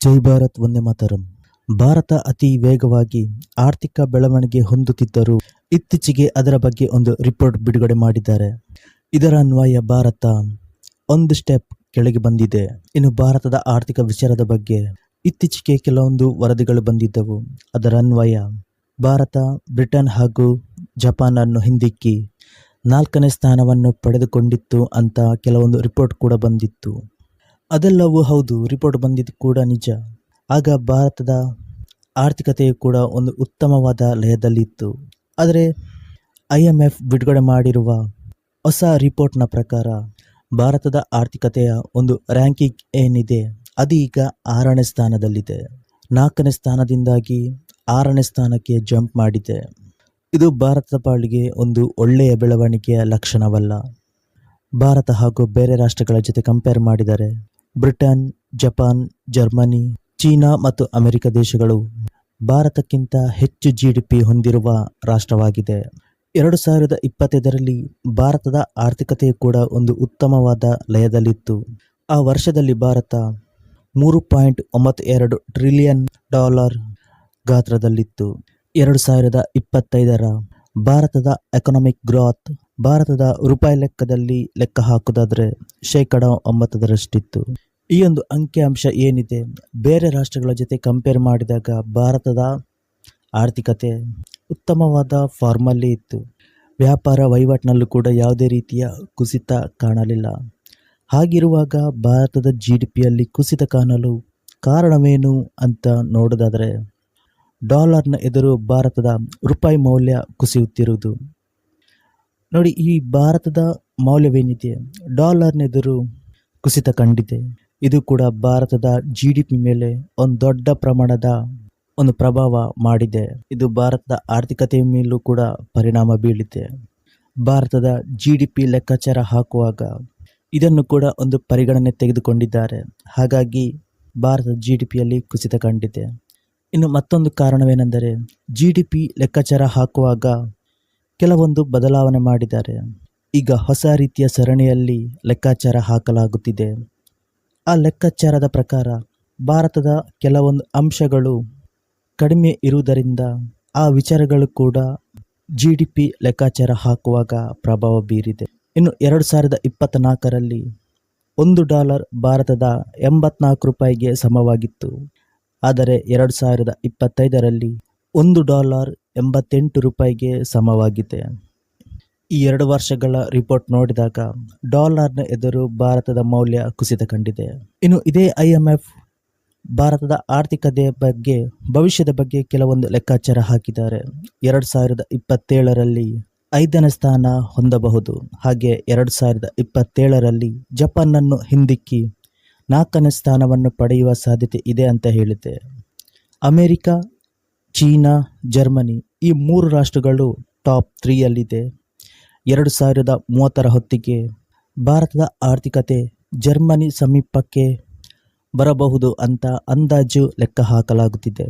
ಜೈ ಭಾರತ್ ವಂದೇ ಮಾತರಂ. ಭಾರತ ಅತಿ ವೇಗವಾಗಿ ಆರ್ಥಿಕ ಬೆಳವಣಿಗೆ ಹೊಂದುತ್ತಿದ್ದರೂ ಇತ್ತೀಚೆಗೆ ಅದರ ಬಗ್ಗೆ ಒಂದು ರಿಪೋರ್ಟ್ ಬಿಡುಗಡೆ ಮಾಡಿದ್ದಾರೆ. ಇದರ ಅನ್ವಯ ಭಾರತ ಒಂದು ಸ್ಟೆಪ್ ಕೆಳಗೆ ಬಂದಿದೆ. ಇನ್ನು ಭಾರತದ ಆರ್ಥಿಕ ವಿಚಾರದ ಬಗ್ಗೆ ಇತ್ತೀಚೆಗೆ ಕೆಲವೊಂದು ವರದಿಗಳು ಬಂದಿದ್ದವು. ಅದರ ಅನ್ವಯ ಭಾರತ ಬ್ರಿಟನ್ ಹಾಗೂ ಜಪಾನ್ ಅನ್ನು ಹಿಂದಿಕ್ಕಿ 4ನೇ ಸ್ಥಾನವನ್ನು ಪಡೆದುಕೊಂಡಿತ್ತು ಅಂತ ಕೆಲವೊಂದು ರಿಪೋರ್ಟ್ ಕೂಡ ಬಂದಿತ್ತು. ಅದೆಲ್ಲವೂ ಹೌದು, ರಿಪೋರ್ಟ್ ಬಂದಿದ್ದು ಕೂಡ ನಿಜ. ಆಗ ಭಾರತದ ಆರ್ಥಿಕತೆಯು ಕೂಡ ಒಂದು ಉತ್ತಮವಾದ ಲಯದಲ್ಲಿತ್ತು. ಆದರೆ IMF ಬಿಡುಗಡೆ ಮಾಡಿರುವ ಹೊಸ ರಿಪೋರ್ಟ್ನ ಪ್ರಕಾರ ಭಾರತದ ಆರ್ಥಿಕತೆಯ ಒಂದು ರ್ಯಾಂಕಿಂಗ್ ಏನಿದೆ ಅದು ಈಗ 6ನೇ ಸ್ಥಾನದಲ್ಲಿದೆ. 4ನೇ ಸ್ಥಾನದಿಂದಾಗಿ 6ನೇ ಸ್ಥಾನಕ್ಕೆ ಜಂಪ್ ಮಾಡಿದೆ. ಇದು ಭಾರತದ ಪಾಲಿಗೆ ಒಂದು ಒಳ್ಳೆಯ ಬೆಳವಣಿಗೆಯ ಲಕ್ಷಣವಲ್ಲ. ಭಾರತ ಹಾಗೂ ಬೇರೆ ರಾಷ್ಟ್ರಗಳ ಜೊತೆ ಕಂಪೇರ್ ಮಾಡಿದರೆ ಬ್ರಿಟನ್, ಜಪಾನ್, ಜರ್ಮನಿ, ಚೀನಾ ಮತ್ತು ಅಮೆರಿಕ ದೇಶಗಳು ಭಾರತಕ್ಕಿಂತ ಹೆಚ್ಚು GDP ಹೊಂದಿರುವ ರಾಷ್ಟ್ರವಾಗಿದೆ. 2025ರಲ್ಲಿ ಭಾರತದ ಆರ್ಥಿಕತೆಯು ಕೂಡ ಒಂದು ಉತ್ತಮವಾದ ಲಯದಲ್ಲಿತ್ತು. ಆ ವರ್ಷದಲ್ಲಿ ಭಾರತ $3.92 ಟ್ರಿಲಿಯನ್ ಗಾತ್ರದಲ್ಲಿತ್ತು. 2025ರ ಭಾರತದ ಎಕನಾಮಿಕ್ ಗ್ರೋತ್ ಭಾರತದ ರೂಪಾಯಿ ಲೆಕ್ಕದಲ್ಲಿ ಲೆಕ್ಕ ಹಾಕುವುದಾದರೆ 9%ರಷ್ಟಿತ್ತು. ಈ ಒಂದು ಅಂಕಿಅಂಶ ಏನಿದೆ ಬೇರೆ ರಾಷ್ಟ್ರಗಳ ಜೊತೆ ಕಂಪೇರ್ ಮಾಡಿದಾಗ ಭಾರತದ ಆರ್ಥಿಕತೆ ಉತ್ತಮವಾದ ಫಾರ್ಮಲ್ಲಿ ಇತ್ತು. ವ್ಯಾಪಾರ ವಹಿವಾಟಿನಲ್ಲೂ ಕೂಡ ಯಾವುದೇ ರೀತಿಯ ಕುಸಿತ ಕಾಣಲಿಲ್ಲ. ಹಾಗಿರುವಾಗ ಭಾರತದ GDPಯಲ್ಲಿ ಕುಸಿತ ಕಾಣಲು ಕಾರಣವೇನು ಅಂತ ನೋಡೋದಾದರೆ ಡಾಲರ್ನ ಎದುರು ಭಾರತದ ರೂಪಾಯಿ ಮೌಲ್ಯ ಕುಸಿಯುತ್ತಿರುವುದು. ನೋಡಿ, ಈ ಭಾರತದ ಮೌಲ್ಯವೇನಿದೆ ಡಾಲರ್ನ ಎದುರು ಕುಸಿತ ಕಂಡಿದೆ. ಇದು ಕೂಡ ಭಾರತದ GDP ಮೇಲೆ ಒಂದು ದೊಡ್ಡ ಪ್ರಮಾಣದ ಒಂದು ಪ್ರಭಾವ ಮಾಡಿದೆ. ಇದು ಭಾರತದ ಆರ್ಥಿಕತೆಯ ಮೇಲೂ ಕೂಡ ಪರಿಣಾಮ ಬೀಳಿದೆ. ಭಾರತದ GDP ಲೆಕ್ಕಾಚಾರ ಹಾಕುವಾಗ ಇದನ್ನು ಕೂಡ ಒಂದು ಪರಿಗಣನೆ ತೆಗೆದುಕೊಂಡಿದ್ದಾರೆ. ಹಾಗಾಗಿ ಭಾರತದ GDPಯಲ್ಲಿ ಕುಸಿತ ಕಂಡಿದೆ. ಇನ್ನು ಮತ್ತೊಂದು ಕಾರಣವೇನೆಂದರೆ GDP ಲೆಕ್ಕಾಚಾರ ಹಾಕುವಾಗ ಕೆಲವೊಂದು ಬದಲಾವಣೆ ಮಾಡಿದ್ದಾರೆ. ಈಗ ಹೊಸ ರೀತಿಯ ಸರಣಿಯಲ್ಲಿ ಲೆಕ್ಕಾಚಾರ ಹಾಕಲಾಗುತ್ತಿದೆ. ಆ ಲೆಕ್ಕಾಚಾರದ ಪ್ರಕಾರ ಭಾರತದ ಕೆಲವೊಂದು ಅಂಶಗಳು ಕಡಿಮೆ ಇರುವುದರಿಂದ ಆ ವಿಚಾರಗಳು ಕೂಡ GDP ಲೆಕ್ಕಾಚಾರ ಹಾಕುವಾಗ ಪ್ರಭಾವ ಬೀರಿದೆ. ಇನ್ನು 2024ರಲ್ಲಿ $1 ಭಾರತದ 84 ರೂಪಾಯಿಗೆ ಸಮವಾಗಿತ್ತು. ಆದರೆ 2025ರಲ್ಲಿ $1 88 ರೂಪಾಯಿಗೆ ಸಮವಾಗಿದೆ. ಈ 2 ವರ್ಷಗಳ ರಿಪೋರ್ಟ್ ನೋಡಿದಾಗ ಡಾಲರ್ನ ಎದುರು ಭಾರತದ ಮೌಲ್ಯ ಕುಸಿತ ಕಂಡಿದೆ. ಇನ್ನು ಇದೇ IMF ಭಾರತದ ಆರ್ಥಿಕತೆಯ ಬಗ್ಗೆ ಭವಿಷ್ಯದ ಬಗ್ಗೆ ಕೆಲವೊಂದು ಲೆಕ್ಕಾಚಾರ ಹಾಕಿದ್ದಾರೆ. 2027ರಲ್ಲಿ 5ನೇ ಸ್ಥಾನ ಹೊಂದಬಹುದು. ಹಾಗೆ 2027ರಲ್ಲಿ ಜಪಾನನ್ನು ಹಿಂದಿಕ್ಕಿ 4ನೇ ಸ್ಥಾನವನ್ನು ಪಡೆಯುವ ಸಾಧ್ಯತೆ ಇದೆ ಅಂತ ಹೇಳಿದೆ. ಅಮೆರಿಕ, ಚೀನಾ, ಜರ್ಮನಿ ಈ 3 ರಾಷ್ಟ್ರಗಳು ಟಾಪ್ 3ಯಲ್ಲಿದೆ. 2030ರ ಹೊತ್ತಿಗೆ ಭಾರತದ ಆರ್ಥಿಕತೆ ಜರ್ಮನಿ ಸಮೀಪಕ್ಕೆ ಬರಬಹುದು ಅಂತ ಅಂದಾಜು ಲೆಕ್ಕ ಹಾಕಲಾಗುತ್ತಿದೆ.